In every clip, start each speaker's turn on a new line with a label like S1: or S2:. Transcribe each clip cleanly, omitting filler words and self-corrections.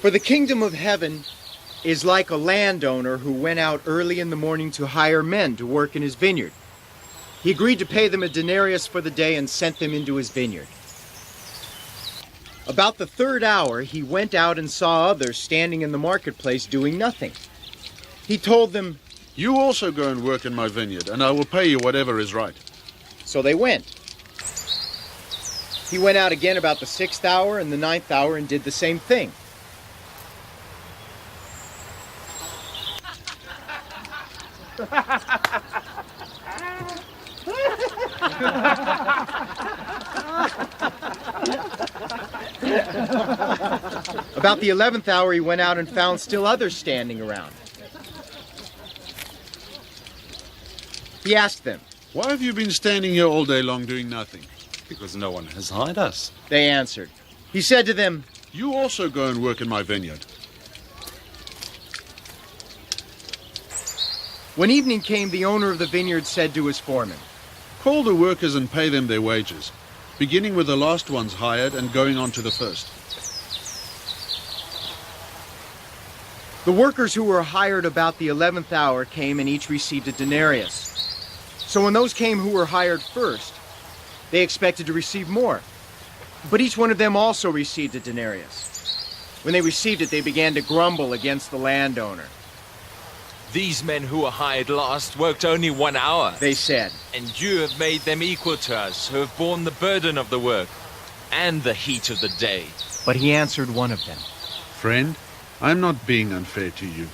S1: For the kingdom of heaven is like a landowner who went out early in the morning to hire men to work in his vineyard. He agreed to pay them a denarius for the day and sent them into his vineyard. About the third hour, he went out and saw others standing in the marketplace doing nothing. He told them,
S2: "You also go and work in my vineyard, and I will pay you whatever is right."
S1: So they went. He went out again about the 6th hour and the 9th hour and did the same thing. About the 11th hour, he went out and found still others standing around. He asked them,
S2: "Why have you been standing here all day long doing nothing?"
S3: "Because no one has hired us."
S1: They answered. He said to them,
S2: "You also go and work in my vineyard."
S1: When evening came, the owner of the vineyard said to his foreman,
S2: "Call the workers and pay them their wages, beginning with the last ones hired and going on to the first."
S1: The workers who were hired about the 11th hour came and each received a denarius. So when those came who were hired first, they expected to receive more. But each one of them also received a denarius. When they received it, they began to grumble against the landowner.
S4: "These men who were hired last worked only 1 hour,"
S1: they said,
S4: "and you have made them equal to us, who have borne the burden of the work and the heat of the day."
S1: But he answered one of them,
S2: "Friend, I'm not being unfair to you.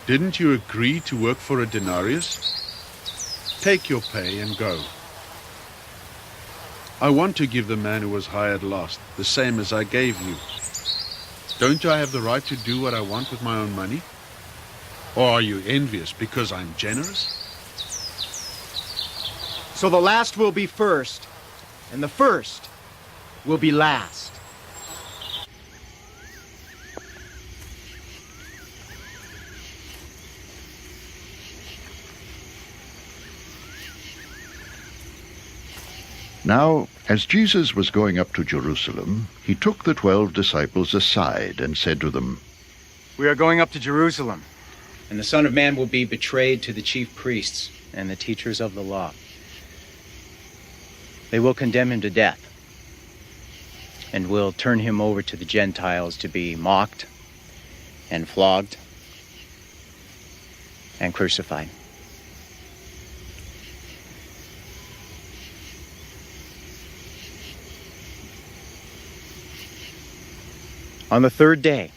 S2: Didn't you agree to work for a denarius? Take your pay and go. I want to give the man who was hired last the same as I gave you. Don't I have the right to do what I want with my own money? Or are you envious because I'm generous?"
S1: So the last will be first, and the first will be last.
S5: Now, as Jesus was going up to Jerusalem, he took the 12 disciples aside and said to them,
S1: "We are going up to Jerusalem, and the Son of Man will be betrayed to the chief priests and the teachers of the law. They will condemn him to death, and will turn him over to the Gentiles to be mocked and flogged and crucified. On the third day,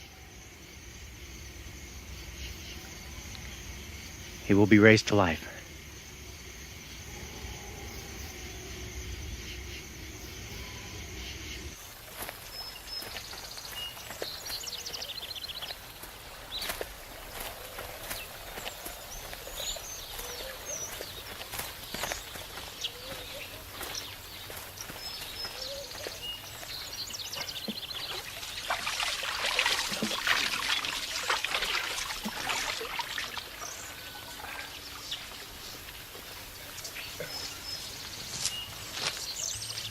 S1: he will be raised to life."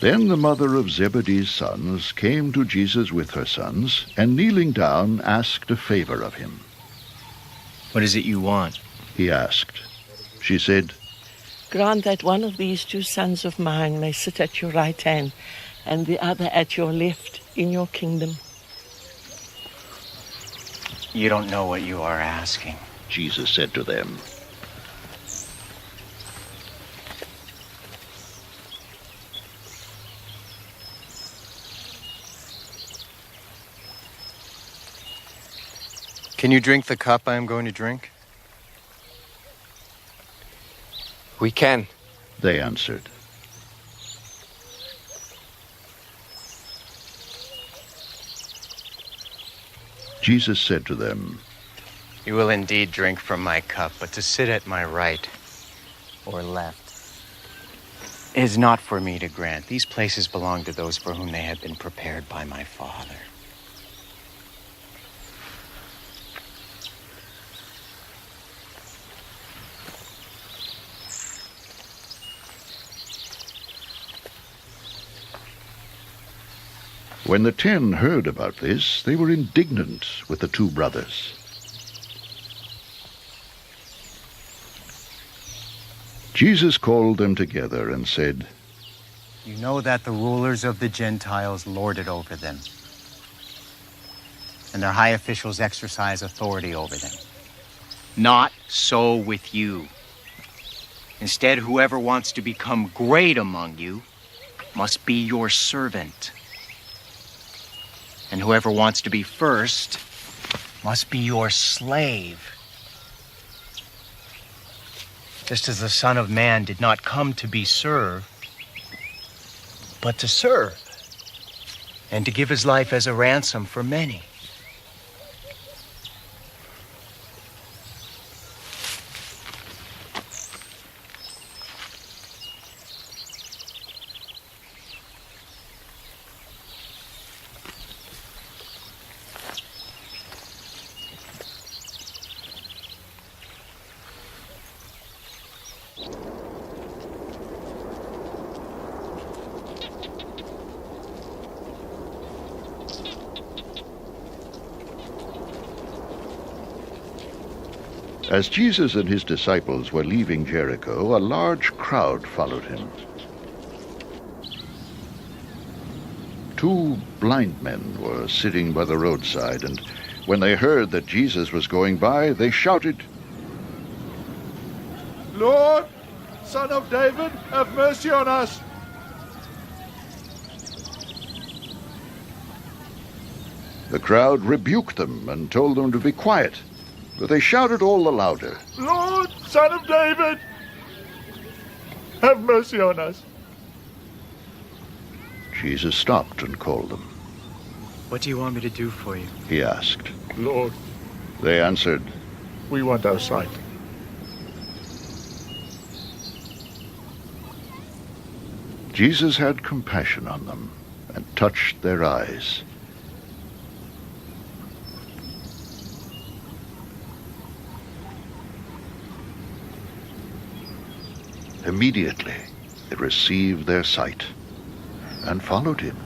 S5: Then the mother of Zebedee's sons came to Jesus with her sons, and kneeling down asked a favor of him.
S1: "What is it you want?"
S5: He asked. She said,
S6: "Grant that one of these 2 sons of mine may sit at your right hand and the other at your left in your kingdom."
S1: "You don't know what you are asking,"
S5: Jesus said to them.
S1: "Can you drink the cup I am going to drink?"
S3: "We can."
S5: They answered. Jesus said to them,
S1: "You will indeed drink from my cup, but to sit at my right or left is not for me to grant. These places belong to those for whom they have been prepared by my Father."
S5: When the 10 heard about this, they were indignant with the 2 brothers. Jesus called them together and said,
S7: You know that the rulers of the Gentiles lord it over them, and their high officials exercise authority over them. Not so with you. Instead, whoever wants to become great among you must be your servant. And whoever wants to be first must be your slave. Just as the Son of Man did not come to be served, but to serve, and to give his life as a ransom for many.
S5: As Jesus and his disciples were leaving Jericho, a large crowd followed him. 2 blind men were sitting by the roadside, and when they heard that Jesus was going by, they shouted,
S2: Lord, Son of David, have mercy on us.
S5: The crowd rebuked them and told them to be quiet, but they shouted all the louder,
S2: Lord, Son of David, have mercy on us.
S5: Jesus stopped and called them.
S7: What do you want me to do for you?
S5: He asked.
S2: Lord,
S5: They answered,
S2: we want our sight.
S5: Jesus had compassion on them and touched their eyes. Immediately they received their sight and followed him.